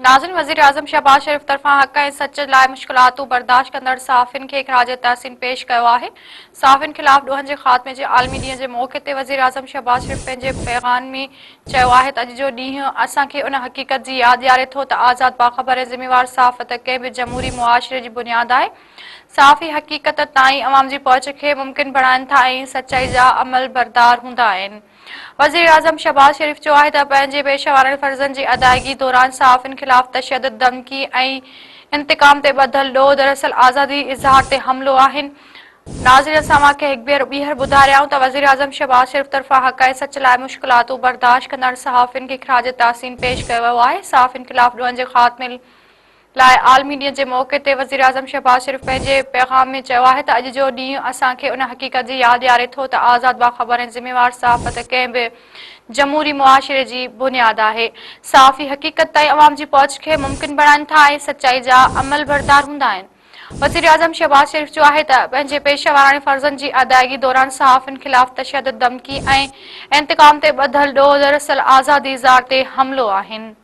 नाज़रीन, वज़ीर आज़म शहबाज शरीफ़ तरफ़ां हक़ ऐं सच लाइ मुश्किलातूं बर्दाश्त कंदड़ सहाफ़ियुनि खे ख़राज तहसीन पेश कयो आहे। सहाफ़ियुनि ख़िलाफ़ ॾोहनि जे ख़ात्मे जे आलमी ॾींहं जे मौक़े ते वज़ीर आज़म शहबाज शरीफ़ पंहिंजे पैग़ाम में चयो आहे त अॼु जो ॾींहुं असांखे उन हक़ीक़त जी यादि ॾियारे थो त आज़ाद, बाख़बर ऐं ज़िम्मेवार सहाफ़त कंहिं बि जमहूरी मुआशिरे जी बुनियादु आहे। सहाफ़ी हक़ीक़त ताईं अवाम जी पहुच खे मुमकिन बणाइनि था ऐं सचाई जा अमल बरदार हूंदा आहिनि। वज़ीर आज़म शहबाज शरीफ़ चयो आहे त पंहिंजे पेशा वारनि फ़र्ज़नि जी अदायगी दौरान सहाफ़ियुनि ख़िलाफ़ तशदुद, धमकी ऐं इंतिक़ाम ते ॿधल ॾोह दरअसल आज़ादी इज़हार ते हमिलो आहिनि। नाज़रीन, असां तव्हांखे हिकु ॿीहर ॿुधाए रहिया आहियूं त वज़ीर आज़म शहबाज शरीफ़ तरफ़ां हक़ ऐं सच लाइ मुश्किलातूं बर्दाश्त कंदड़ सहाफ़ियुनि खे ख़राज तहसीन पेश कयो वियो आहे। सहाफ़ियुनि ख़िलाफ़ ॾोहनि जे ख़ात्मे लाइ आलमी ॾींहं जे मौक़े ते वज़ीर आज़म शहबाज शरीफ़ पंहिंजे पैग़ाम में चयो आहे त अॼु जो ॾींहुं असांखे उन हक़ीक़त जी यादि ॾियारे थो त आज़ाद, बाख़बर ऐं ज़िम्मेवार सहाफ़त कंहिं बि जमहूरी मुआशिरे जी बुनियादु आहे। सहाफ़ी हक़ीक़त ताईं अवाम जी पहुच खे मुमकिन बणाइनि था ऐं सचाई जा अमल बरदार हूंदा आहिनि। वज़ीर आज़म शहबाज शरीफ़ चयो आहे त पंहिंजे पेशा वारनि फ़र्ज़नि जी अदायगी दौरान सहाफ़ियुनि ख़िलाफ़ तशदुद, धमकी ऐं इंतिक़ाम ते ॿधल ॾोह दरअसल आज़ादी इज़हार ते हमिलो आहिनि।